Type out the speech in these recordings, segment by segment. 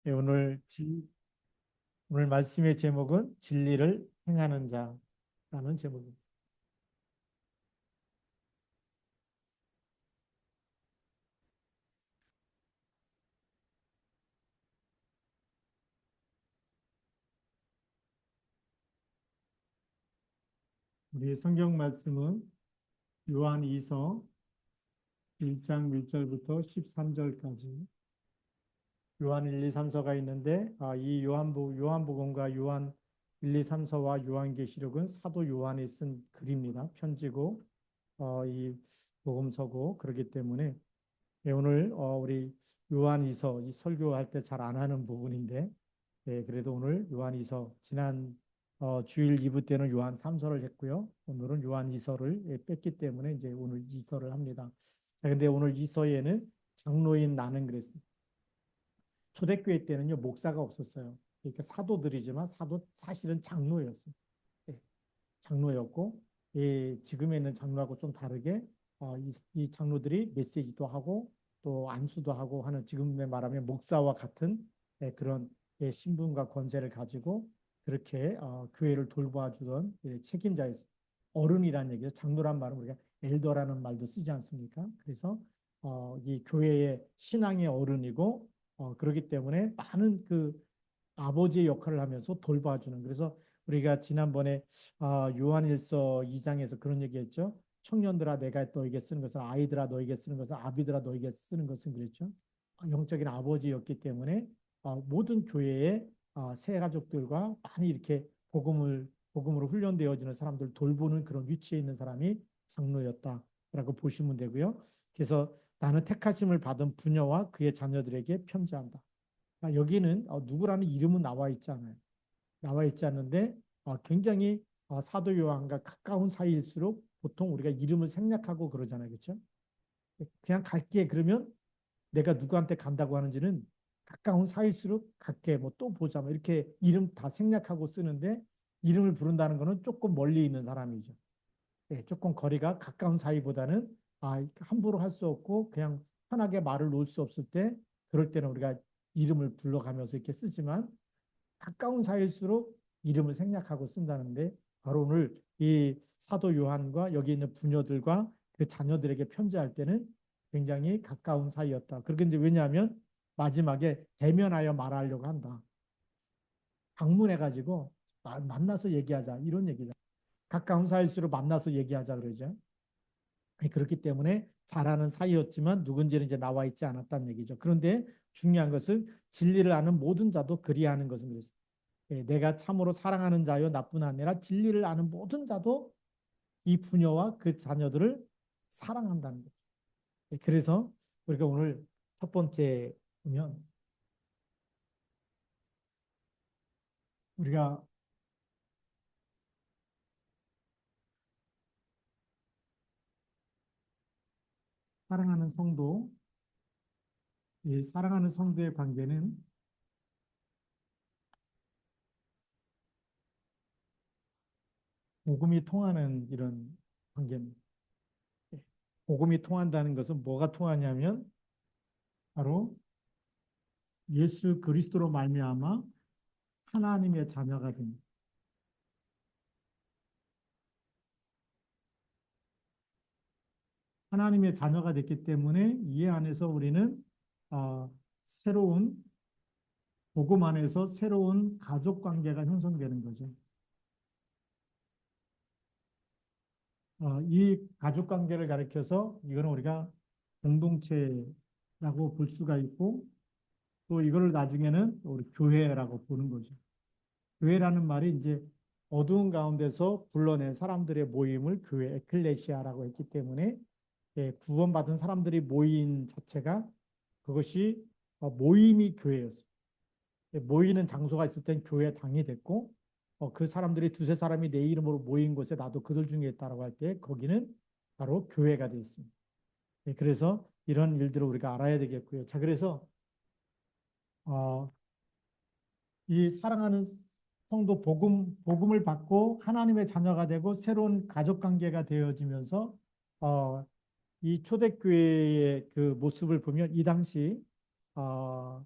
예, 오늘 말씀의 제목은 진리를 행하는 자라는 제목입니다. 우리 성경 말씀은 요한 2서 1장 1절부터 13절까지 요한 1, 2, 3서가 있는데 이 요한복음과 요한 1, 2, 3서와 요한계시록은 사도 요한이 쓴 글입니다. 편지고 이 복음서고 그렇기 때문에 오늘 우리 요한 2서 이 설교할 때 잘 안 하는 부분인데 그래도 오늘 요한 2서 지난 주일 2부 때는 요한 3서를 했고요. 오늘은 요한 2서를 뺐기 때문에 이제 오늘 2서를 합니다. 자, 근데 오늘 2서에는 장로인 나는 그랬습니다. 초대교회 때는요, 목사가 없었어요. 그러니까 사도들이지만 사실은 장로였어요. 예, 장로였고, 지금에 있는 장로하고 좀 다르게 이 장로들이 메시지도 하고 또 안수도 하고 하는 지금에 말하면 목사와 같은 그런 신분과 권세를 가지고 그렇게 교회를 돌봐주던 책임자였어요. 어른이라는 얘기죠. 장로란 말은 우리가 엘더라는 말도 쓰지 않습니까? 그래서 이 교회의 신앙의 어른이고 그렇기 때문에 많은 그 아버지의 역할을 하면서 돌봐주는. 그래서 우리가 지난번에 요한일서 2장에서 그런 얘기했죠. 청년들아 내가 너에게 쓰는 것은 아이들아 너에게 쓰는 것은 아비들아 너에게 쓰는 것은 그랬죠. 영적인 아버지였기 때문에 모든 교회의 새 가족들과 많이 이렇게 복음으로 훈련되어지는 사람들 돌보는 그런 위치에 있는 사람이 장로였다라고 보시면 되고요. 그래서 나는 택하심을 받은 부녀와 그의 자녀들에게 편지한다. 여기는 누구라는 이름은 나와 있지 않아요. 나와 있지 않는데 굉장히 사도 요한과 가까운 사이일수록 보통 우리가 이름을 생략하고 그러잖아요. 그렇죠? 그냥 갈게 그러면 내가 누구한테 간다고 하는지는 가까운 사이일수록 갈게 뭐 또 보자 뭐 이렇게 이름 다 생략하고 쓰는데 이름을 부른다는 거는 조금 멀리 있는 사람이죠. 조금 거리가 가까운 사이보다는 함부로 할 수 없고 그냥 편하게 말을 놓을 수 없을 때 그럴 때는 우리가 이름을 불러가면서 이렇게 쓰지만 가까운 사이일수록 이름을 생략하고 쓴다는데 바로 오늘 이 사도 요한과 여기 있는 부녀들과 그 자녀들에게 편지할 때는 굉장히 가까운 사이였다. 그렇게 이제 왜냐하면 마지막에 대면하여 말하려고 한다. 방문해가지고 만나서 얘기하자 이런 얘기다. 가까운 사이일수록 만나서 얘기하자 그러죠. 그렇기 때문에 잘하는 사이였지만 누군지는 이제 나와 있지 않았다는 얘기죠. 그런데 중요한 것은 진리를 아는 모든 자도 그리하는 것은 그렇습니다. 내가 참으로 사랑하는 자요 나뿐 아니라 진리를 아는 모든 자도 이 부녀와 그 자녀들을 사랑한다는 거죠. 그래서 우리가 오늘 첫 번째 보면 우리가 사랑하는 성도, 이 사랑하는 성도의 관계는 복음이 통하는 이런 관계입니다. 복음이 통한다는 것은 뭐가 통하냐면 바로 예수 그리스도로 말미암아 하나님의 자녀가 됩니다. 하나님의 자녀가 됐기 때문에 이 안에서 우리는 새로운 복음 안에서 새로운 가족 관계가 형성되는 거죠. 이 가족 관계를 가리켜서 이거는 우리가 공동체라고 볼 수가 있고 또 이걸 나중에는 우리 교회라고 보는 거죠. 교회라는 말이 이제 어두운 가운데서 불러낸 사람들의 모임을 교회 에클레시아라고 했기 때문에 구원받은 사람들이 모인 자체가 그것이 모임이 교회였어요. 모이는 장소가 있을 땐 교회 당이 됐고 그 사람들이 두세 사람이 내 이름으로 모인 곳에 나도 그들 중에 있다라고 할 때 거기는 바로 교회가 되어 있습니다. 그래서 이런 일들을 우리가 알아야 되겠고요. 자, 그래서 어, 이 사랑하는 성도 복음을 받고 하나님의 자녀가 되고 새로운 가족 관계가 되어지면서 어, 이 초대교회의 그 모습을 보면 이 당시 어,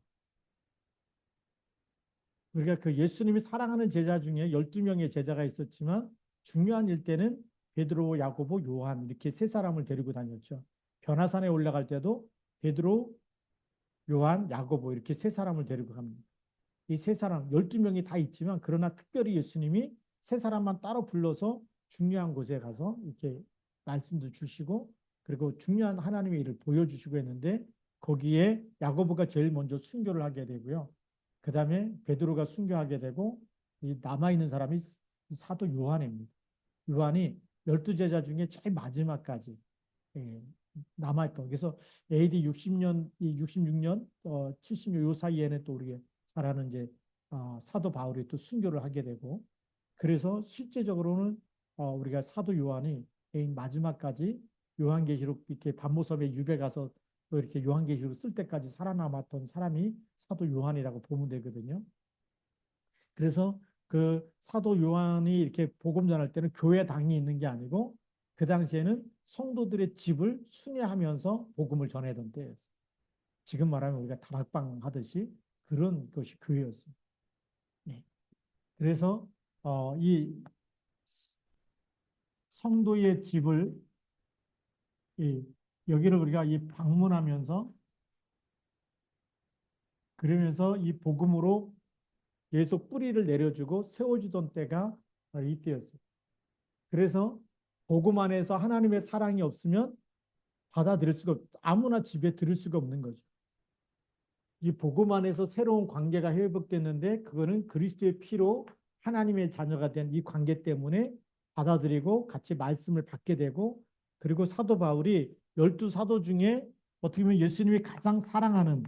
우리가 그 예수님이 사랑하는 제자 중에 12명의 제자가 있었지만 중요한 일 때는 베드로, 야고보, 요한 이렇게 세 사람을 데리고 다녔죠. 변화산에 올라갈 때도 베드로, 요한, 야고보 이렇게 세 사람을 데리고 갑니다. 이 세 사람 12명이 다 있지만 그러나 특별히 예수님이 세 사람만 따로 불러서 중요한 곳에 가서 이렇게 말씀도 주시고 그리고 중요한 하나님의 일을 보여주시고 했는데 거기에 야고보가 제일 먼저 순교를 하게 되고요. 그 다음에 베드로가 순교하게 되고 이 남아있는 사람이 사도 요한입니다. 요한이 12제자 중에 제일 마지막까지 예, 남아있던. 그래서 AD 60년, 66년, 70년 요 사이에는 또 우리가 잘 아는 이제 사도 바울이 또 순교를 하게 되고 그래서 실제적으로는 우리가 사도 요한이 마지막까지 요한계시록 이렇게 반모섬에 유배 가서 또 이렇게 요한계시록 쓸 때까지 살아남았던 사람이 사도 요한이라고 보면 되거든요. 그래서 그 사도 요한이 이렇게 복음 전할 때는 교회 당이 있는 게 아니고 그 당시에는 성도들의 집을 순회하면서 복음을 전하던 때였어요. 지금 말하면 우리가 다락방 하듯이 그런 것이 교회였습니다. 네. 그래서 이 성도의 집을 여기를 우리가 이 방문하면서 그러면서 이 복음으로 계속 뿌리를 내려주고 세워주던 때가 이때였어요. 그래서 복음 안에서 하나님의 사랑이 없으면 받아들일 수가 아무나 집에 들을 수가 없는 거죠. 이 복음 안에서 새로운 관계가 회복됐는데 그거는 그리스도의 피로 하나님의 자녀가 된 이 관계 때문에 받아들이고 같이 말씀을 받게 되고 그리고 사도 바울이 12사도 중에 어떻게 보면 예수님이 가장 사랑하는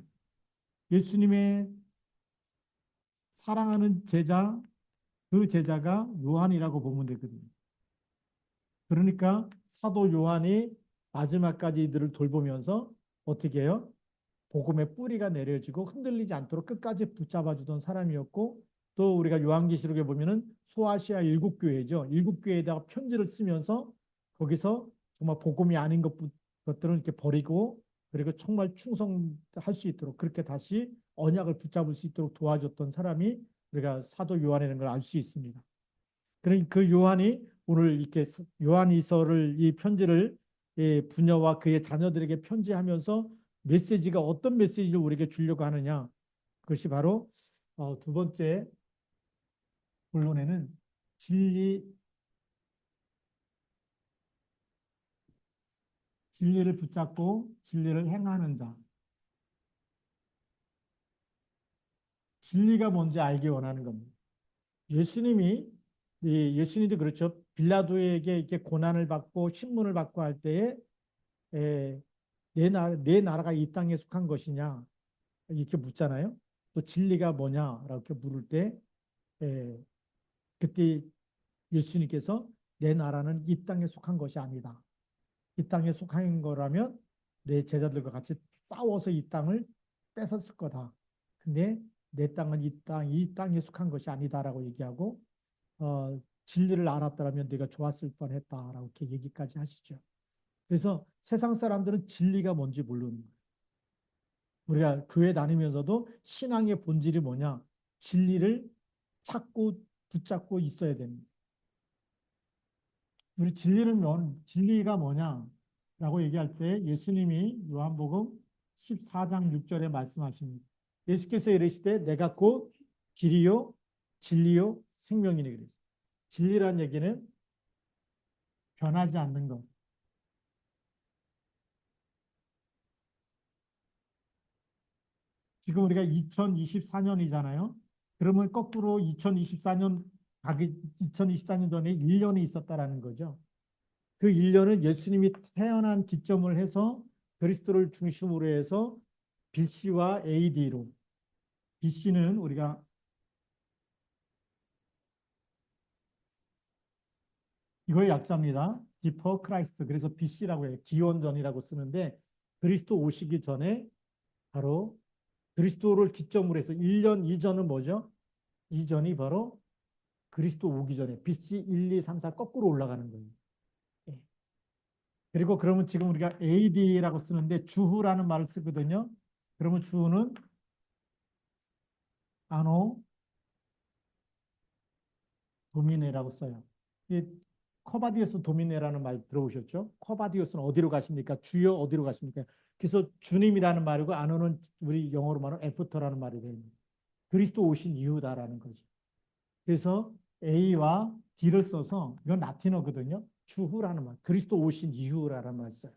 예수님의 사랑하는 제자 그 제자가 요한이라고 보면 되거든요. 그러니까 사도 요한이 마지막까지 이들을 돌보면서 어떻게 해요? 복음의 뿌리가 내려지고 흔들리지 않도록 끝까지 붙잡아주던 사람이었고 또 우리가 요한계시록에 보면은 소아시아 일곱 교회죠. 일곱 교회에다가 편지를 쓰면서 거기서 정말 복음이 아닌 것들은 이렇게 버리고 그리고 정말 충성할 수 있도록 그렇게 다시 언약을 붙잡을 수 있도록 도와줬던 사람이 우리가 사도 요한이라는 걸 알 수 있습니다. 그러니 그 요한이 오늘 이렇게 요한이서를 이 편지를 부녀와 그의 자녀들에게 편지하면서 메시지가 어떤 메시지를 우리에게 주려고 하느냐. 그것이 바로 두 번째 본론에는 진리를 붙잡고 진리를 행하는 자. 진리가 뭔지 알기 원하는 겁니다. 예수님도 그렇죠. 빌라도에게 이렇게 고난을 받고 신문을 받고 할 때에 내 나라가 이 땅에 속한 것이냐 이렇게 묻잖아요. 또 진리가 뭐냐라고 이렇게 물을 때 그때 예수님께서 내 나라는 이 땅에 속한 것이 아니다. 이 땅에 속한 거라면 내 제자들과 같이 싸워서 이 땅을 뺏었을 거다. 근데 내 땅은 이 땅에 속한 것이 아니다라고 얘기하고 진리를 알았더라면 네가 좋았을 뻔했다라고 이렇게 얘기까지 하시죠. 그래서 세상 사람들은 진리가 뭔지 모르는 거예요. 우리가 교회 다니면서도 신앙의 본질이 뭐냐? 진리를 찾고 붙잡고 있어야 됩니다. 우리 진리가 뭐냐라고 얘기할 때 예수님이 요한복음 14장 6절에 말씀하십니다. 예수께서 이르시되 내가 곧 길이요 진리요 생명이니 그랬어요. 진리란 얘기는 변하지 않는 것. 지금 우리가 2024년이잖아요. 그러면 거꾸로 2024년 전에 1년이 있었다라는 거죠. 그 1년은 예수님이 태어난 기점을 해서 그리스도를 중심으로 해서 BC와 AD로 BC는 우리가 이거의 약자입니다. Before Christ. 그래서 BC라고 해요. 기원전이라고 쓰는데 그리스도 오시기 전에 바로 그리스도를 기점으로 해서 1년 이전은 뭐죠? 이전이 바로 그리스도 오기 전에 BC 1, 2, 3, 4 거꾸로 올라가는 거예요. 예. 그리고 그러면 지금 우리가 AD라고 쓰는데 주후라는 말을 쓰거든요. 그러면 주후는 아노 도미네라고 써요. 이 커바디오스 도미네라는 말 들어오셨죠? 커바디오스는 어디로 가십니까? 주여 어디로 가십니까? 그래서 주님이라는 말이고 안어는 우리 영어로 말하면 애프터라는 말이 됩니다. 그리스도 오신 이유다라는 거죠. 그래서 A와 D를 써서 이건 라틴어거든요. 주후라는 말, 그리스도 오신 이유라는 말 써요.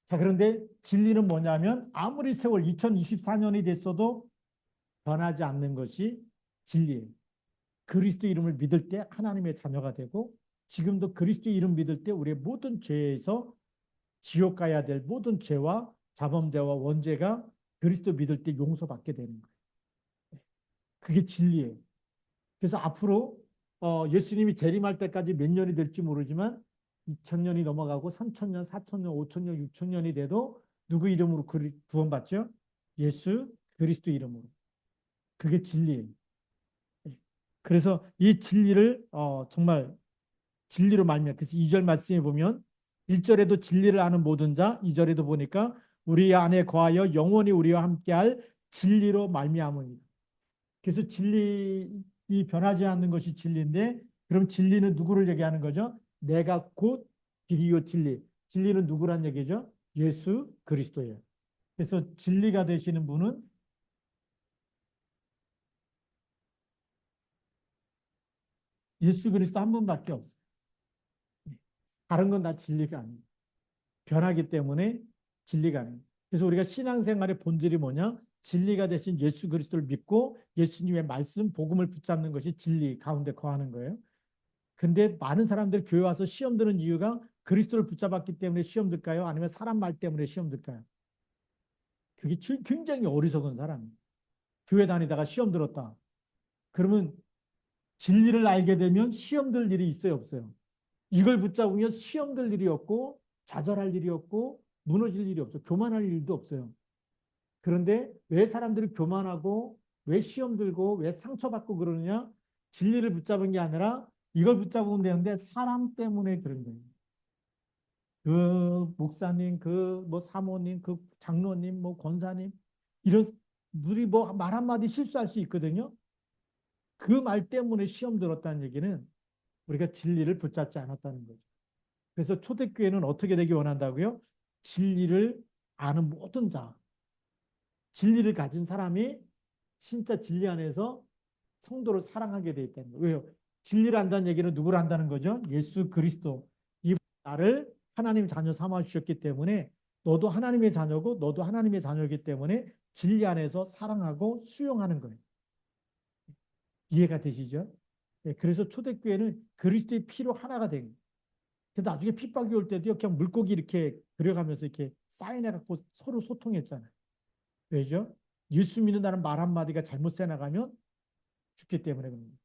자, 그런데 진리는 뭐냐면 아무리 세월 2024년이 됐어도 변하지 않는 것이 진리예요. 그리스도 이름을 믿을 때 하나님의 자녀가 되고 지금도 그리스도 이름 믿을 때 우리의 모든 죄에서 지옥 가야 될 모든 죄와 자범죄와 원죄가 그리스도 믿을 때 용서받게 되는 거예요. 그게 진리예요. 그래서 앞으로 예수님이 재림할 때까지 몇 년이 될지 모르지만 2000년이 넘어가고 3000년, 4000년, 5000년, 6000년이 돼도 누구 이름으로 구원받죠? 예수 그리스도 이름으로. 그게 진리예요. 그래서 이 진리를 정말 진리로 말미암아 그래서 2절 말씀에 보면 1절에도 진리를 아는 모든 자 2절에도 보니까 우리 안에 거하여 영원히 우리와 함께할 진리로 말미암으니 그래서 진리 이 변하지 않는 것이 진리인데 그럼 진리는 누구를 얘기하는 거죠? 내가 곧 길이요 진리. 진리는 누구란 얘기죠? 예수 그리스도예요. 그래서 진리가 되시는 분은 예수 그리스도 한 분밖에 없어요. 다른 건 다 진리가 아니에요. 변하기 때문에 진리가 아니에요. 그래서 우리가 신앙생활의 본질이 뭐냐? 진리가 되신 예수 그리스도를 믿고 예수님의 말씀, 복음을 붙잡는 것이 진리 가운데 거하는 거예요. 근데 많은 사람들이 교회 와서 시험 드는 이유가 그리스도를 붙잡았기 때문에 시험 들까요? 아니면 사람 말 때문에 시험 들까요? 그게 굉장히 어리석은 사람이에요. 교회 다니다가 시험 들었다. 그러면 진리를 알게 되면 시험 들 일이 있어요, 없어요? 이걸 붙잡으면 시험 들 일이 없고 좌절할 일이 없고 무너질 일이 없어요. 교만할 일도 없어요. 그런데 왜 사람들이 교만하고 왜 시험 들고 왜 상처받고 그러느냐? 진리를 붙잡은 게 아니라 이걸 붙잡으면 되는데 사람 때문에 그런 거예요. 그 목사님, 그 뭐 사모님, 그 장로님, 뭐 권사님 이런 우리 뭐 말 한마디 실수할 수 있거든요. 그 말 때문에 시험 들었다는 얘기는 우리가 진리를 붙잡지 않았다는 거죠. 그래서 초대교회는 어떻게 되기 원한다고요? 진리를 아는 모든 자, 진리를 가진 사람이 진짜 진리 안에서 성도를 사랑하게 돼 있다는 거예요. 왜요? 진리를 안다는 얘기는 누구를 안다는 거죠? 예수 그리스도. 이 나를 하나님 자녀 삼아 주셨기 때문에 너도 하나님의 자녀고 너도 하나님의 자녀이기 때문에 진리 안에서 사랑하고 수용하는 거예요. 이해가 되시죠? 네, 그래서 초대교회는 그리스도의 피로 하나가 된 거예요. 그래서 나중에 핍박이 올 때도 그냥 물고기 이렇게 그려가면서 이렇게 사인해갖고 서로 소통했잖아요. 왜죠? 예수 믿는다는 말 한마디가 잘못 새나가면 죽기 때문에 그럽니다.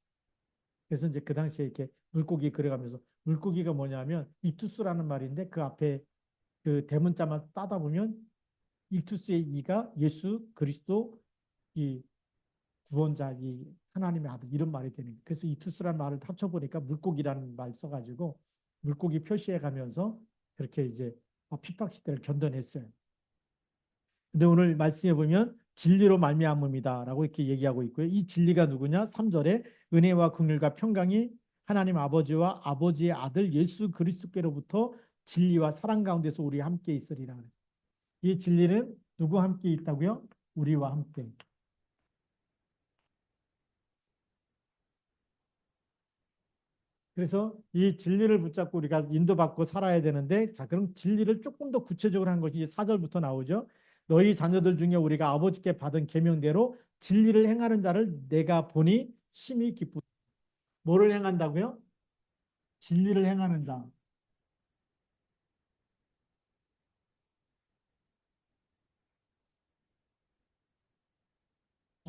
그래서 이제 그 당시에 이렇게 물고기 그려가면서 물고기가 뭐냐면 이투스라는 말인데 그 앞에 그 대문자만 따다 보면 이투스의 이가 예수 그리스도 이 구원자 이 하나님의 아들 이런 말이 되는 거예요. 그래서 이투스라는 말을 합쳐보니까 물고기라는 말 써가지고 물고기 표시해 가면서 그렇게 이제 핍박 시대를 견뎌냈어요. 근데 오늘 말씀해 보면 진리로 말미암음이다라고 이렇게 얘기하고 있고요. 이 진리가 누구냐? 3절에 은혜와 긍휼과 평강이 하나님 아버지와 아버지의 아들 예수 그리스도께로부터 진리와 사랑 가운데서 우리 함께 있으리라. 이 진리는 누구 함께 있다고요? 우리와 함께. 그래서 이 진리를 붙잡고 우리가 인도받고 살아야 되는데 자 그럼 진리를 조금 더 구체적으로 한 것이 4절부터 나오죠. 너희 자녀들 중에 우리가 아버지께 받은 계명대로 진리를 행하는 자를 내가 보니 심히 기쁘다. 뭐를 행한다고요? 진리를 행하는 자.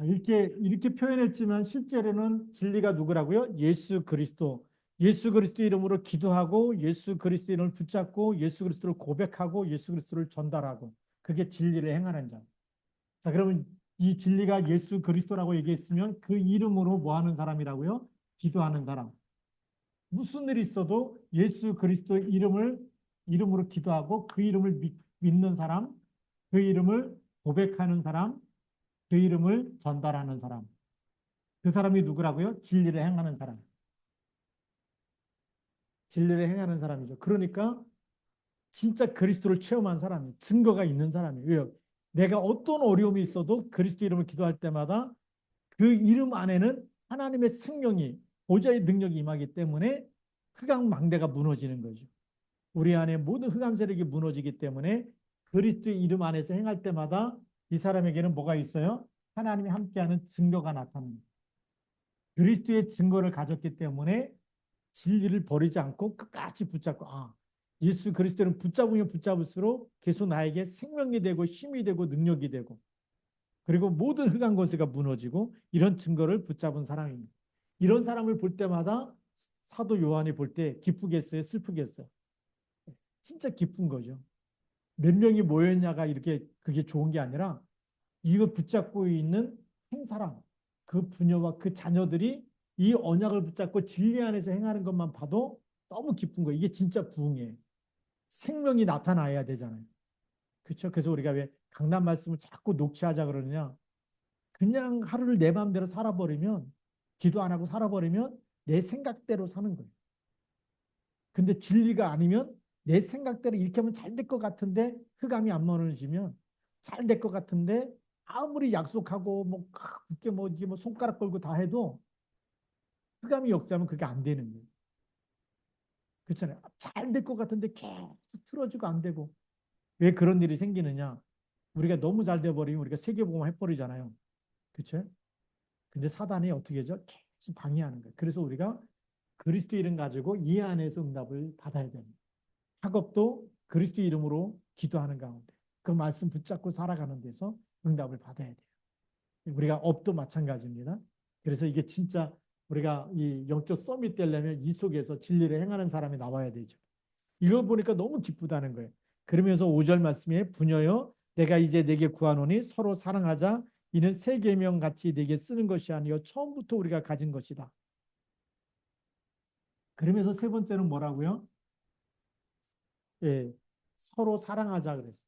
이렇게 표현했지만 실제로는 진리가 누구라고요? 예수 그리스도. 예수 그리스도 이름으로 기도하고 예수 그리스도 이름을 붙잡고 예수 그리스도를 고백하고 예수 그리스도를 전달하고 그게 진리를 행하는 자. 자, 그러면 이 진리가 예수 그리스도라고 얘기했으면 그 이름으로 뭐 하는 사람이라고요? 기도하는 사람. 무슨 일이 있어도 예수 그리스도 이름으로 기도하고 그 이름을 믿는 사람, 그 이름을 고백하는 사람, 그 이름을 전달하는 사람. 그 사람이 누구라고요? 진리를 행하는 사람. 진리를 행하는 사람이죠. 그러니까 진짜 그리스도를 체험한 사람이 증거가 있는 사람이에요. 왜요? 내가 어떤 어려움이 있어도 그리스도 이름을 기도할 때마다 그 이름 안에는 하나님의 생명이 보좌의 능력이 임하기 때문에 흑암 망대가 무너지는 거죠. 우리 안에 모든 흑암 세력이 무너지기 때문에 그리스도의 이름 안에서 행할 때마다 이 사람에게는 뭐가 있어요? 하나님이 함께하는 증거가 나타납니다. 그리스도의 증거를 가졌기 때문에 진리를 버리지 않고 끝까지 붙잡고 예수 그리스도는 붙잡으면 붙잡을수록 계속 나에게 생명이 되고 힘이 되고 능력이 되고 그리고 모든 흑암 권세가 무너지고 이런 증거를 붙잡은 사람입니다. 이런 사람을 볼 때마다 사도 요한이 볼 때 기쁘겠어요? 슬프겠어요? 진짜 기쁜 거죠. 몇 명이 모였냐가 이렇게 그게 좋은 게 아니라 이거 붙잡고 있는 한 사람, 그 부녀와 그 자녀들이 이 언약을 붙잡고 진리 안에서 행하는 것만 봐도 너무 기쁜 거예요. 이게 진짜 부흥이에요. 생명이 나타나야 되잖아요. 그렇죠? 그래서 우리가 왜 강단 말씀을 자꾸 녹취하자 그러느냐? 그냥 하루를 내 마음대로 살아버리면 기도 안 하고 살아버리면 내 생각대로 사는 거예요. 근데 진리가 아니면 내 생각대로 이렇게 하면 잘 될 것 같은데 흑암이 안 무너지면 잘 될 것 같은데 아무리 약속하고 뭐 그렇게 뭐 이게 뭐 손가락 걸고 다 해도 흑암이 역사하면 그게 안 되는 거예요. 그렇잖아요. 잘 될 것 같은데 계속 틀어지고 안 되고 왜 그런 일이 생기느냐? 우리가 너무 잘 돼버리면 우리가 세계복음 해버리잖아요. 그렇죠? 근데 사단이 어떻게 하죠? 계속 방해하는 거예요. 그래서 우리가 그리스도 이름 가지고 이 안에서 응답을 받아야 됩니다. 학업도 그리스도 이름으로 기도하는 가운데 그 말씀 붙잡고 살아가는 데서 응답을 받아야 돼요. 우리가 업도 마찬가지입니다. 그래서 이게 진짜 우리가 이 영적 썸이 되려면 이 속에서 진리를 행하는 사람이 나와야 되죠. 이걸 보니까 너무 기쁘다는 거예요. 그러면서 5절 말씀에 부녀여 내가 이제 내게 구하노니 서로 사랑하자 이는 새 계명 같이 내게 쓰는 것이 아니요 처음부터 우리가 가진 것이다. 그러면서 세 번째는 뭐라고요? 예, 서로 사랑하자 그랬어요.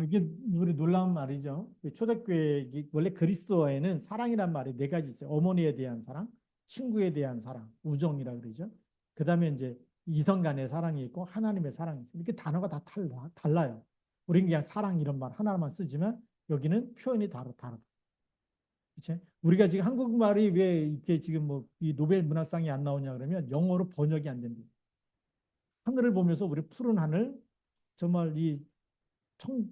이게 우리 놀라운 말이죠. 초대교회 원래 그리스도에는 사랑이란 말이 네 가지 있어요. 어머니에 대한 사랑, 친구에 대한 사랑, 우정이라 그러죠. 그다음에 이제 이성 간의 사랑이 있고 하나님의 사랑이 있어요. 이렇게 단어가 다 달라요. 우리는 그냥 사랑 이런 말 하나만 쓰지만 여기는 표현이 다르다. 그렇죠? 우리가 지금 한국말이 왜 이렇게 지금 뭐 이 노벨 문학상이 안 나오냐 그러면 영어로 번역이 안 된다. 하늘을 보면서 우리 푸른 하늘, 정말 이 청,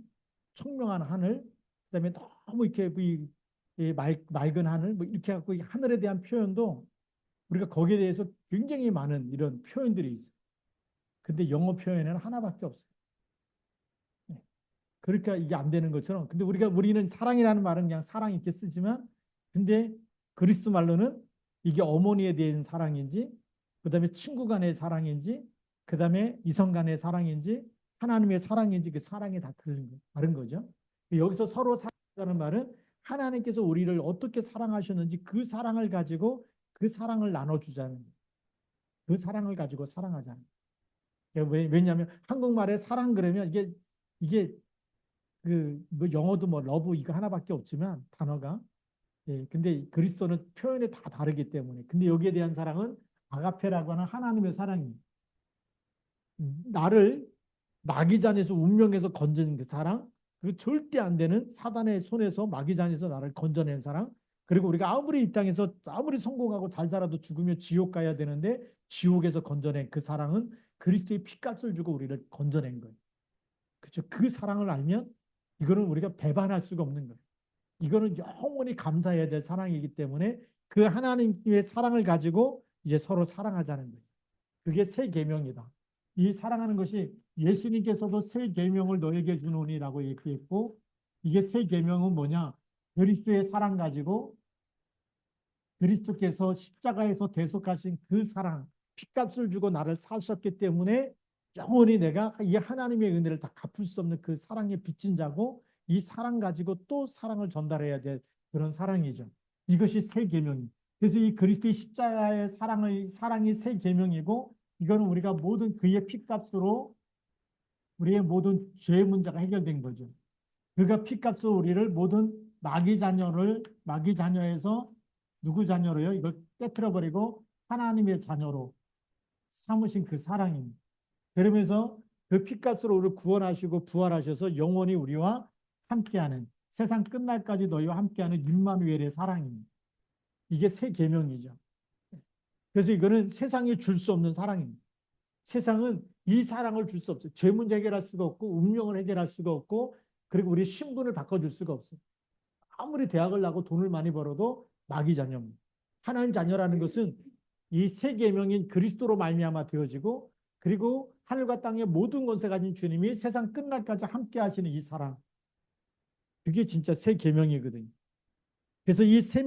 청명한 하늘, 그다음에 너무 이렇게 이 맑은 하늘, 뭐 이렇게 갖고 이 하늘에 대한 표현도 우리가 거기에 대해서 굉장히 많은 이런 표현들이 있어요. 근데 영어 표현에는 하나밖에 없어요. 네. 그러니까 이게 안 되는 것처럼. 근데 우리는 사랑이라는 말은 그냥 사랑 이렇게 쓰지만, 근데 그리스도 말로는 이게 어머니에 대한 사랑인지, 그다음에 친구 간의 사랑인지, 그다음에 이성 간의 사랑인지, 하나님의 사랑인지 그 사랑이 다 다른 거죠. 여기서 서로 사랑하는 말은 하나님께서 우리를 어떻게 사랑하셨는지 그 사랑을 가지고 그 사랑을 나눠주자는 거예요. 그 사랑을 가지고 사랑하자는 거예요. 왜냐하면 한국말에 사랑 그러면 이게 그 뭐 영어도 뭐 러브 이거 하나밖에 없지만 단어가 근데 그리스도는 표현이 다 다르기 때문에 근데 여기에 대한 사랑은 아가페라고 하는 하나님의 사랑이 나를 마귀잔에서 운명에서 건진 그 사랑 그리고 절대 안 되는 사단의 손에서 마귀잔에서 나를 건져낸 사랑 그리고 우리가 아무리 이 땅에서 아무리 성공하고 잘 살아도 죽으면 지옥 가야 되는데 지옥에서 건져낸 그 사랑은 그리스도의 피값을 주고 우리를 건져낸 거예요. 그렇죠? 그 사랑을 알면 이거는 우리가 배반할 수가 없는 거예요. 이거는 영원히 감사해야 될 사랑이기 때문에 그 하나님의 사랑을 가지고 이제 서로 사랑하자는 거예요. 그게 새 계명이다. 이 사랑하는 것이 예수님께서도 새 계명을 너에게 주노니라고 얘기했고 이게 새 계명은 뭐냐? 그리스도의 사랑 가지고 그리스도께서 십자가에서 대속하신 그 사랑, 핏값을 주고 나를 사셨기 때문에 영원히 내가 이 하나님의 은혜를 다 갚을 수 없는 그 사랑의 빚진 자고 이 사랑 가지고 또 사랑을 전달해야 될 그런 사랑이죠. 이것이 새 계명이. 그래서 이 그리스도의 십자가의 사랑이 새 계명이고 이거는 우리가 모든 그의 핏값으로 우리의 모든 죄의 문제가 해결된 거죠. 그가 피값으로 우리를 모든 마귀 자녀에서 누구 자녀로요? 이걸 깨트려 버리고 하나님의 자녀로 삼으신 그 사랑입니다. 그러면서 그 피값으로 우리를 구원하시고 부활하셔서 영원히 우리와 함께하는, 세상 끝날까지 너희와 함께하는 임마누엘의 사랑입니다. 이게 새 계명이죠. 그래서 이거는 세상이 줄 수 없는 사랑입니다. 세상은 이 사랑을 줄 수 없어요. 죄 문제 해결할 수가 없고 운명을 해결할 수가 없고 그리고 우리 신분을 바꿔줄 수가 없어요. 아무리 대학을 나고 돈을 많이 벌어도 마귀 자녀입니다. 하나님 자녀라는 것은 이 새 계명인 그리스도로 말미암아 되어지고 그리고 하늘과 땅의 모든 권세 가진 주님이 세상 끝날까지 함께 하시는 이 사랑. 그게 진짜 새 계명이거든요. 그래서 이 새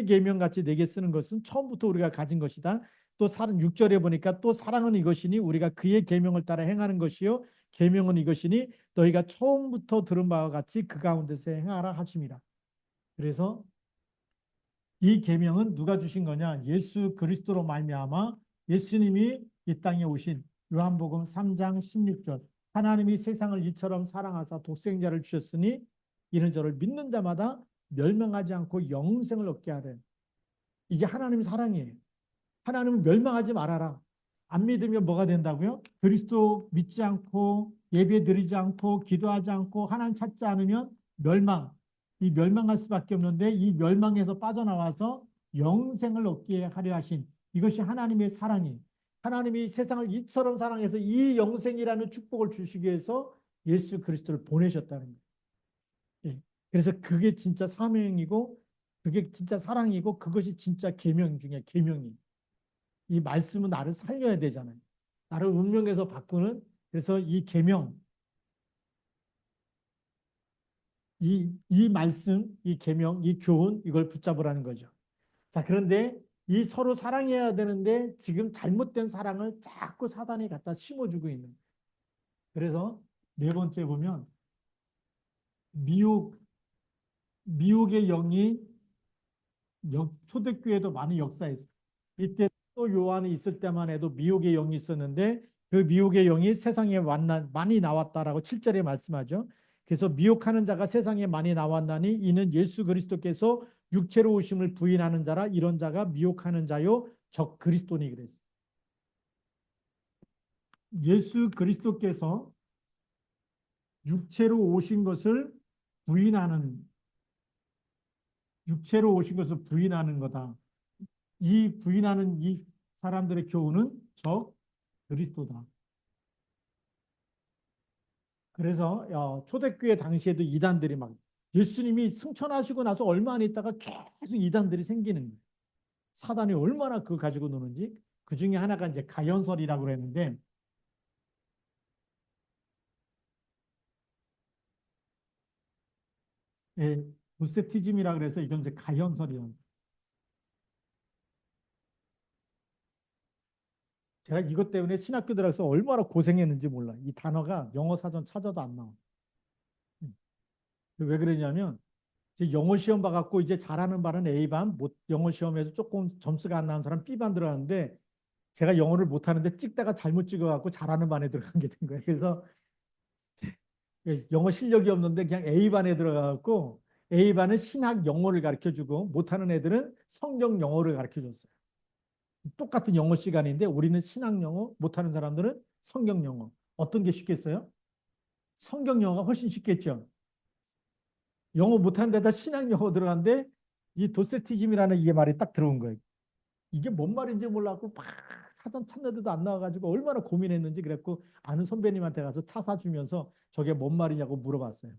계명 같이 내게 쓰는 것은 처음부터 우리가 가진 것이다. 또 6절에 보니까 또 사랑은 이것이니 우리가 그의 계명을 따라 행하는 것이요 계명은 이것이니 너희가 처음부터 들은 바와 같이 그 가운데서 행하라 하심이라. 그래서 이 계명은 누가 주신 거냐? 예수 그리스도로 말미암아 예수님이 이 땅에 오신 요한복음 3장 16절 하나님이 세상을 이처럼 사랑하사 독생자를 주셨으니 이는 저를 믿는 자마다 멸망하지 않고 영생을 얻게 하래. 이게 하나님의 사랑이에요. 하나님은 멸망하지 말아라. 안 믿으면 뭐가 된다고요? 그리스도 믿지 않고 예배 드리지 않고 기도하지 않고 하나님 찾지 않으면 이 멸망할 수밖에 없는데 이 멸망에서 빠져나와서 영생을 얻게 하려 하신 이것이 하나님의 사랑이에요. 하나님이 세상을 이처럼 사랑해서 이 영생이라는 축복을 주시기 위해서 예수 그리스도를 보내셨다는 거예요. 예. 그래서 그게 진짜 사명이고 그게 진짜 사랑이고 그것이 진짜 계명 중에 계명이에요. 이 말씀은 나를 살려야 되잖아요. 나를 운명에서 바꾸는 그래서 이 계명 이 말씀, 이 계명, 이 교훈 이걸 붙잡으라는 거죠. 자, 그런데 이 서로 사랑해야 되는데 지금 잘못된 사랑을 자꾸 사단이 갖다 심어주고 있는. 그래서 네 번째 보면 미혹의 영이 초대교회도 많이 역사했어요. 이때 또 요한이 있을 때만 해도 미혹의 영이 있었는데 그 미혹의 영이 세상에 많이 나왔다라고 7절에 말씀하죠. 그래서 미혹하는 자가 세상에 많이 나왔나니 이는 예수 그리스도께서 육체로 오심을 부인하는 자라 이런 자가 미혹하는 자요 적 그리스도니 그랬어요. 예수 그리스도께서 육체로 오신 것을 부인하는 육체로 오신 것을 부인하는 거다. 이 부인하는 이 사람들의 교훈은 적 그리스도다. 그래서 초대교회 당시에도 이단들이 막 예수님이 승천하시고 나서 얼마 안 있다가 계속 이단들이 생기는 거예요. 사단이 얼마나 그거 가지고 노는지 그 중에 하나가 이제 가연설이라고 그랬는데 예, 도세티즘이라고 그래서 이건 이제 가연설이에요. 제가 이것 때문에 신학교 들어가서 얼마나 고생했는지 몰라. 이 단어가 영어 사전 찾아도 안 나와. 음. 왜 그러냐면 이제 영어 시험 봐갖고 이제 잘하는 반은 A반, 영어 시험에서 조금 점수가 안 나온 사람 B반 들어갔는데 제가 영어를 못하는데 찍다가 잘못 찍어갖고 잘하는 반에 들어간 게 된 거예요. 그래서 영어 실력이 없는데 그냥 A반에 들어가갖고 A반은 신학 영어를 가르쳐주고 못하는 애들은 성경 영어를 가르쳐줬어요. 똑같은 영어 시간인데 우리는 신학 영어, 못하는 사람들은 성경 영어. 어떤 게 쉽겠어요? 성경 영어가 훨씬 쉽겠죠. 영어 못하는 데다 신학 영어 들어간데 이 도세티즘이라는 이게 말이 딱 들어온 거예요. 이게 뭔 말인지 몰랐고 막 사전 찾는데도 안 나와가지고 얼마나 고민했는지 그랬고 아는 선배님한테 가서 차 사주면서 저게 뭔 말이냐고 물어봤어요.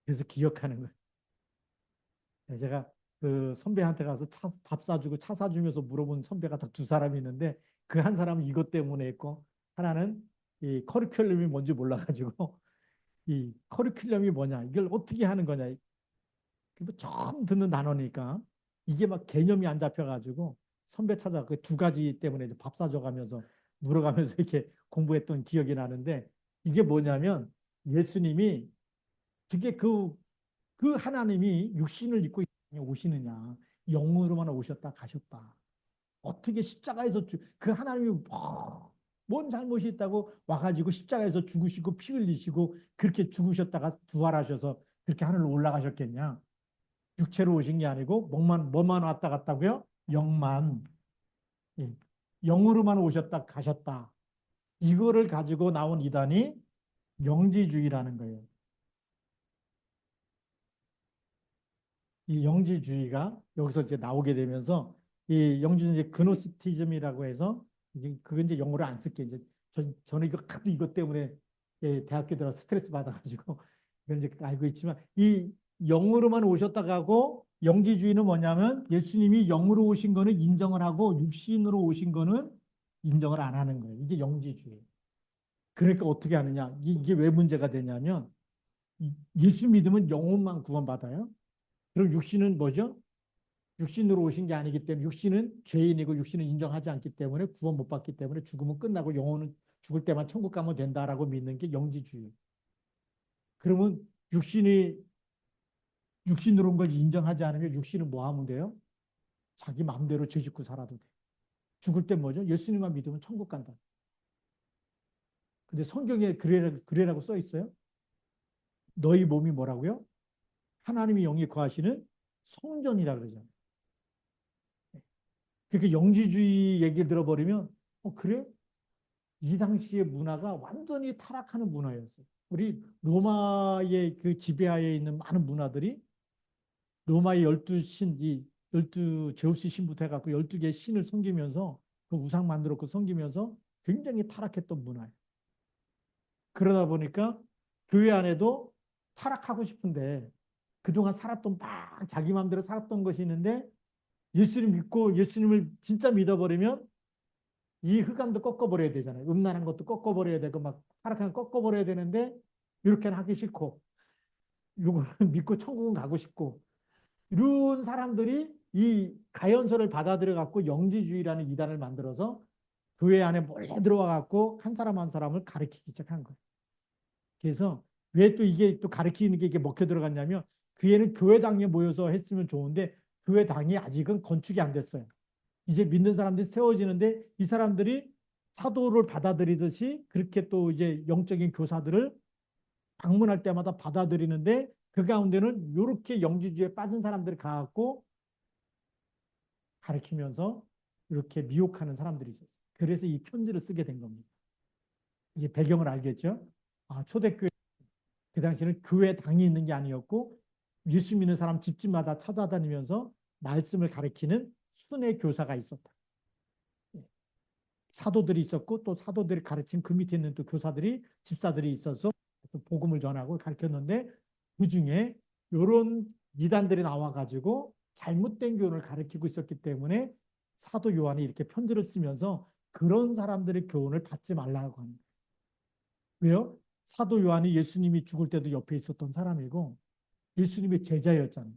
그래서 기억하는 거예요. 네, 제가 그 선배한테 가서 밥 사주고 차 사주면서 물어본 선배가 딱 두 사람이 있는데 그 한 사람은 이것 때문에 했고 하나는 이 커리큘럼이 뭔지 몰라가지고 이 커리큘럼이 뭐냐 이걸 어떻게 하는 거냐 뭐 처음 듣는 단어니까 이게 막 개념이 안 잡혀가지고 선배 찾아 그 두 가지 때문에 이제 밥 사줘가면서 물어가면서 이렇게 공부했던 기억이 나는데 이게 뭐냐면 예수님이 되게 그 하나님이 육신을 입고 오시느냐 영으로만 오셨다 가셨다 어떻게 십자가에서 그 하나님이 뭔 잘못이 있다고 와가지고 십자가에서 죽으시고 피 흘리시고 그렇게 죽으셨다가 부활하셔서 그렇게 하늘로 올라가셨겠냐? 육체로 오신 게 아니고 뭐만 왔다 갔다고요? 영만. 예. 영으로만 오셨다 가셨다. 이거를 가지고 나온 이단이 영지주의라는 거예요. 이 영지주의가 여기서 이제 나오게 되면서 이 영지주의 그노스티즘이라고 해서 이제 그건 이제 영어로 안 쓸게 이제 저는 이것 때문에 예, 대학교 들어서 스트레스 받아가지고 이건 이제 알고 있지만 이 영으로만 오셨다고 하고 영지주의는 뭐냐면 예수님이 영으로 오신 거는 인정을 하고 육신으로 오신 거는 인정을 안 하는 거예요. 이게 영지주의. 그러니까 어떻게 하느냐? 이게 왜 문제가 되냐면 예수 믿으면 영혼만 구원받아요. 그럼 육신은 뭐죠? 육신으로 오신 게 아니기 때문에 육신은 죄인이고 육신은 인정하지 않기 때문에 구원 못 받기 때문에 죽으면 끝나고 영혼은 죽을 때만 천국 가면 된다라고 믿는 게 영지주의. 그러면 육신이 육신으로 온 걸 인정하지 않으면 육신은 뭐 하면 돼요? 자기 마음대로 죄 짓고 살아도 돼. 죽을 때 뭐죠? 예수님만 믿으면 천국 간다. 근데 성경에 그래라고 써 있어요. 너희 몸이 뭐라고요? 하나님이 영이 거하시는 성전이라 그러잖아요. 그렇게 영지주의 얘기 들어버리면 그래? 이 당시의 문화가 완전히 타락하는 문화였어요. 우리 로마의 그 지배하에 있는 많은 문화들이 로마의 12신, 이 12 제우스 신부터 해갖고 12개의 신을 섬기면서 그 우상 만들었고 섬기면서 굉장히 타락했던 문화예요. 그러다 보니까 교회 안에도 타락하고 싶은데 그동안 살았던 막 자기 마음대로 살았던 것이 있는데 예수님 믿고 예수님을 진짜 믿어버리면 이 흑암도 꺾어버려야 되잖아요. 음란한 것도 꺾어버려야 되고 막 타락한 거 꺾어버려야 되는데 이렇게는 하기 싫고 이거는 믿고 천국은 가고 싶고 이런 사람들이 이 가연서를 받아들여 갖고 영지주의라는 이단을 만들어서 교회 안에 몰래 들어와 갖고 한 사람 한 사람을 가르치기 시작한 거예요. 그래서 왜 또 이게 또 가르치는 게 이게 먹혀 들어갔냐면 그애는 교회당에 모여서 했으면 좋은데 교회당이 아직은 건축이 안 됐어요. 이제 믿는 사람들이 세워지는데 이 사람들이 사도를 받아들이듯이 그렇게 또 이제 영적인 교사들을 방문할 때마다 받아들이는데 그 가운데는 이렇게 영지주의에 빠진 사람들이 가갖고 가르치면서 이렇게 미혹하는 사람들이 있었어요. 그래서 이 편지를 쓰게 된 겁니다. 이제 배경을 알겠죠? 아, 초대교회 그 당시에는 교회 당이 있는 게 아니었고 예수 믿는 사람 집집마다 찾아다니면서 말씀을 가르치는 순회 교사가 있었다. 사도들이 있었고 또 사도들이 가르친 그 밑에 있는 또 교사들이 집사들이 있어서 또 복음을 전하고 가르쳤는데 그 중에 이런 이단들이 나와가지고 잘못된 교훈을 가르치고 있었기 때문에 사도 요한이 이렇게 편지를 쓰면서 그런 사람들의 교훈을 받지 말라고 합니다. 왜요? 사도 요한이 예수님이 죽을 때도 옆에 있었던 사람이고 예수님의 제자였잖아요.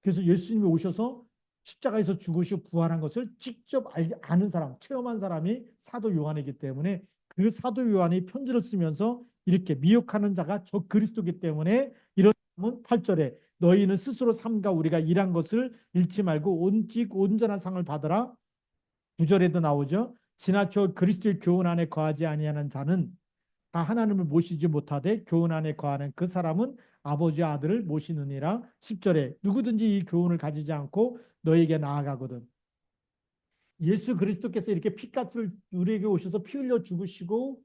그래서 예수님이 오셔서 십자가에서 죽으시고 부활한 것을 직접 아는 사람, 체험한 사람이 사도 요한이기 때문에 그 사도 요한이 편지를 쓰면서 이렇게 미혹하는 자가 저 그리스도이기 때문에 이런 사람은 8절에 너희는 스스로 삼가 우리가 일한 것을 잃지 말고 온직 온전한 상을 받으라. 9절에도 나오죠. 지나쳐 그리스도의 교훈 안에 거하지 아니하는 자는 다 하나님을 모시지 못하되 교훈 안에 거하는 그 사람은 아버지와 아들을 모시느니라. 10절에 누구든지 이 교훈을 가지지 않고 너에게 나아가거든. 예수 그리스도께서 이렇게 피값을 우리에게 오셔서 피 흘려 죽으시고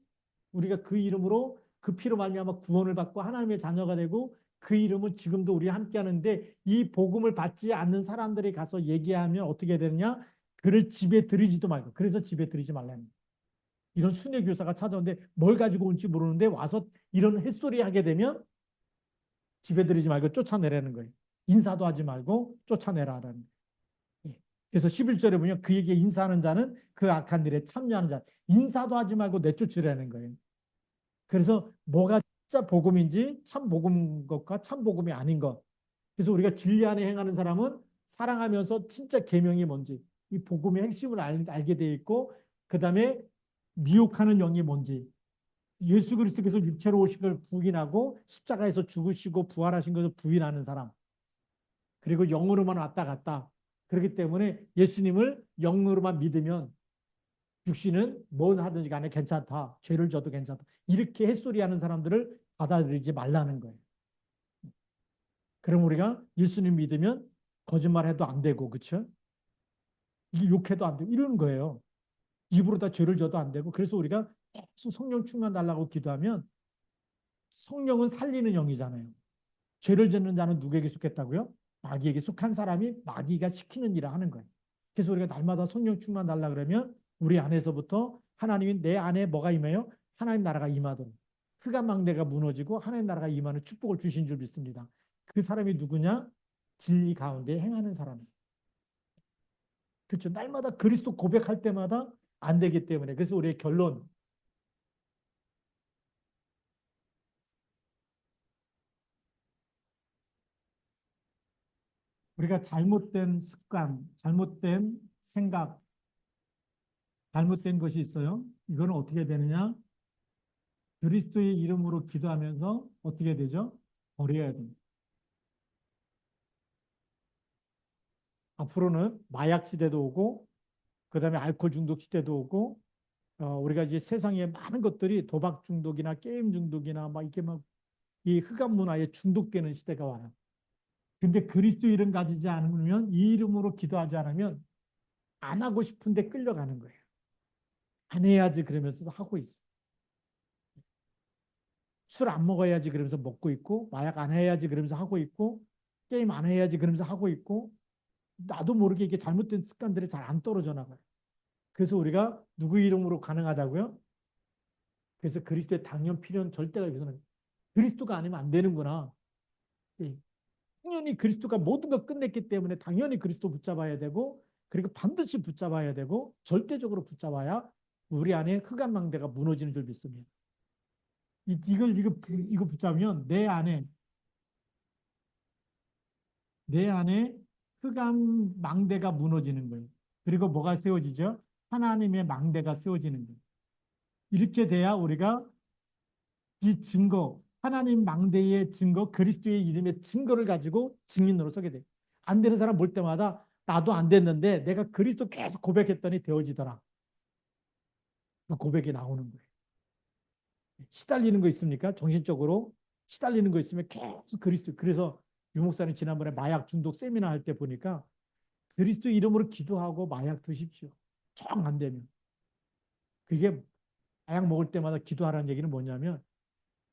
우리가 그 이름으로 그 피로 말미암아 구원을 받고 하나님의 자녀가 되고 그 이름은 지금도 우리 함께 하는데 이 복음을 받지 않는 사람들이 가서 얘기하면 어떻게 되느냐? 그를 집에 들이지도 말고 그래서 집에 들이지 말라는 이런 순회 교사가 찾아오는데 뭘 가지고 온지 모르는데 와서 이런 햇소리 하게 되면 집에 들이지 말고 쫓아내라는 거예요. 인사도 하지 말고 쫓아내라라는 거예요. 그래서 11절에 보면 그에게 인사하는 자는 그 악한 일에 참여하는 자. 인사도 하지 말고 내쫓으라는 거예요. 그래서 뭐가 진짜 복음인지 참 복음인 것과 참 복음이 아닌 것. 그래서 우리가 진리 안에 행하는 사람은 사랑하면서 진짜 계명이 뭔지 이 복음의 핵심을 알게 돼 있고 그 다음에 미혹하는 영이 뭔지 예수 그리스도께서 육체로 오신 걸 부인하고 십자가에서 죽으시고 부활하신 것을 부인하는 사람 그리고 영으로만 왔다 갔다 그렇기 때문에 예수님을 영으로만 믿으면 육신은 뭘 하든지 간에 괜찮다. 죄를 져도 괜찮다. 이렇게 햇소리하는 사람들을 받아들이지 말라는 거예요. 그럼 우리가 예수님 믿으면 거짓말해도 안 되고, 그렇죠? 이게 욕해도 안 되고 이런 거예요. 입으로 다 죄를 져도 안 되고. 그래서 우리가 계속 성령 충만 달라고 기도하면 성령은 살리는 영이잖아요. 죄를 짓는 자는 누구에게 속했다고요? 마귀에게 속한 사람이 마귀가 시키는 일을 하는 거예요. 그래서 우리가 날마다 성령 충만 달라 그러면 우리 안에서부터 하나님이 내 안에 뭐가 임해요? 하나님 나라가 임하도록. 흑암 망대가 무너지고 하나님 나라가 임하는 축복을 주신 줄 믿습니다. 그 사람이 누구냐? 진리 가운데 행하는 사람이에요. 그렇죠. 날마다 그리스도 고백할 때마다 안 되기 때문에. 그래서 우리의 결론. 우리가 잘못된 습관, 잘못된 생각, 잘못된 것이 있어요. 이거는 어떻게 되느냐? 그리스도의 이름으로 기도하면서 어떻게 되죠? 버려야 됩니다. 앞으로는 마약 시대도 오고, 그 다음에 알코올 중독 시대도 오고, 우리가 이제 세상에 많은 것들이 도박 중독이나 게임 중독이나 막 이렇게 막 이 흑암 문화에 중독되는 시대가 와요. 근데 그리스도 이름 가지지 않으면 이 이름으로 기도하지 않으면 안 하고 싶은데 끌려가는 거예요. 안 해야지 그러면서도 하고 있어. 술 안 먹어야지 그러면서 먹고 있고, 마약 안 해야지 그러면서 하고 있고, 게임 안 해야지 그러면서 하고 있고, 나도 모르게 이게 잘못된 습관들이 잘 안 떨어져 나가요. 그래서 우리가 누구 이름으로 가능하다고요? 그래서 그리스도의 당연 필요는 절대가 여기서는 그리스도가 아니면 안 되는구나. 예. 당연히 그리스도가 모든 걸 끝냈기 때문에 당연히 그리스도 붙잡아야 되고, 그리고 반드시 붙잡아야 되고 절대적으로 붙잡아야 우리 안에 흑암 망대가 무너지는 줄 믿습니다. 이거 붙잡으면 내 안에 흑암 망대가 무너지는 거예요. 그리고 뭐가 세워지죠? 하나님의 망대가 세워지는 거예요. 이렇게 돼야 우리가 이 증거, 하나님 망대의 증거, 그리스도의 이름의 증거를 가지고 증인으로 서게 돼요. 안 되는 사람 볼 때마다 나도 안 됐는데 내가 그리스도 계속 고백했더니 되어지더라. 그 고백이 나오는 거예요. 시달리는 거 있습니까? 정신적으로 시달리는 거 있으면 계속 그리스도. 그래서 유 목사님 지난번에 마약 중독 세미나 할 때 보니까 그리스도 이름으로 기도하고 마약 드십시오. 정 안 되면. 그게 마약 먹을 때마다 기도하라는 얘기는 뭐냐면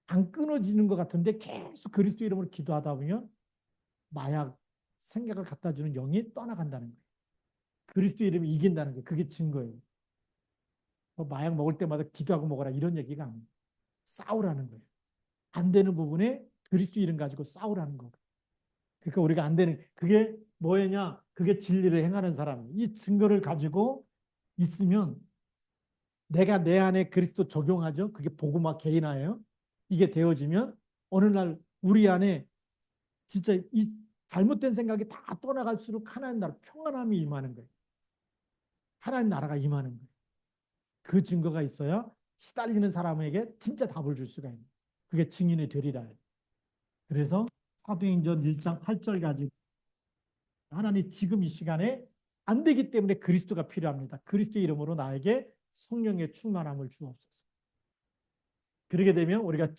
안 끊어지는 것 같은데 계속 그리스도 이름으로 기도하다 보면 마약 생각을 갖다 주는 영이 떠나간다는 거예요. 그리스도 이름이 이긴다는 거예요. 그게 증거예요. 마약 먹을 때마다 기도하고 먹어라 이런 얘기가 아니에요. 싸우라는 거예요. 안 되는 부분에 그리스도 이름 가지고 싸우라는 거. 그러니까 우리가 안 되는 그게 뭐냐? 그게 진리를 행하는 사람. 이 증거를 가지고 있으면 내가 내 안에 그리스도 적용하죠. 그게 복음화 개인화예요. 이게 되어지면 어느 날 우리 안에 진짜 이 잘못된 생각이 다 떠나갈수록 하나님 나라 평안함이 임하는 거예요. 하나님 나라가 임하는 거예요. 그 증거가 있어야 시달리는 사람에게 진짜 답을 줄 수가 있는 거예요. 그게 증인이 되리라. 그래서 사도행전 1장 8절 가지고 하나님 지금 이 시간에 안 되기 때문에 그리스도가 필요합니다. 그리스도 이름으로 나에게 성령의 충만함을 주옵소서. 그러게 되면 우리가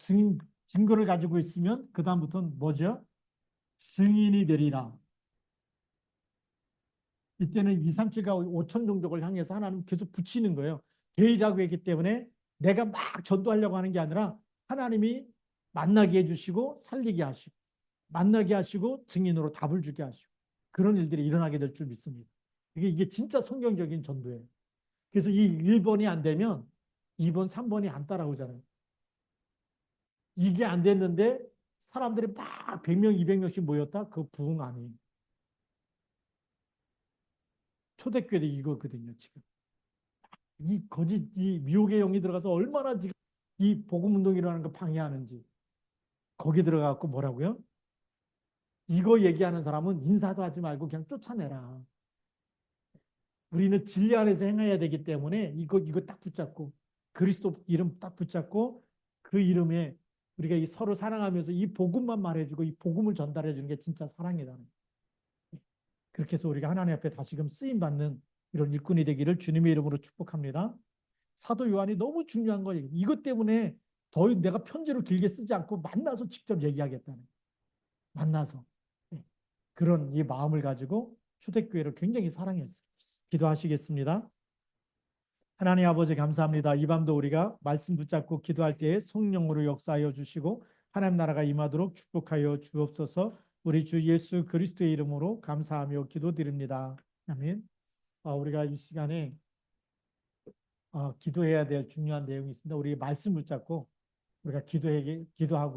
증거를 가지고 있으면 그 다음부터는 뭐죠? 증인이 되리라. 이때는 2, 3, 7가 5천 종족을 향해서 하나님 계속 붙이는 거예요. 계이라고 했기 때문에 내가 막 전도하려고 하는 게 아니라 하나님이 만나게 해주시고 살리게 하시고 만나게 하시고 증인으로 답을 주게 하시고 그런 일들이 일어나게 될 줄 믿습니다. 이게 진짜 성경적인 전도예요. 그래서 이 1번이 안 되면 2번, 3번이 안 따라오잖아요. 이게 안 됐는데 사람들이 막 100명, 200명씩 모였다? 그 부흥 아니에요. 초대교회 이거거든요, 지금. 이 거짓, 이 미혹의 영이 들어가서 얼마나 지금 이 복음 운동이라는 거 방해하는지. 거기 들어가고 뭐라고요? 이거 얘기하는 사람은 인사도 하지 말고 그냥 쫓아내라. 우리는 진리 안에서 행해야 되기 때문에 이거 딱 붙잡고 그리스도 이름 딱 붙잡고 그 이름에 우리가 이 서로 사랑하면서 이 복음만 말해주고 이 복음을 전달해 주는 게 진짜 사랑이다. 그렇게 해서 우리가 하나님 앞에 다시금 쓰임 받는 이런 일꾼이 되기를 주님의 이름으로 축복합니다. 사도 요한이 너무 중요한 거예요. 이것 때문에 더 내가 편지로 길게 쓰지 않고 만나서 직접 얘기하겠다는. 만나서. 네. 그런 이 마음을 가지고 초대교회를 굉장히 사랑했어요. 기도하시겠습니다. 하나님 아버지 감사합니다. 이 밤도 우리가 말씀 붙잡고 기도할 때에 성령으로 역사하여 주시고 하나님 나라가 임하도록 축복하여 주옵소서. 우리 주 예수 그리스도의 이름으로 감사하며 기도드립니다. 아멘. 우리가 이 시간에 기도해야 될 중요한 내용이 있습니다. 우리 말씀 붙잡고 우리가 기도하고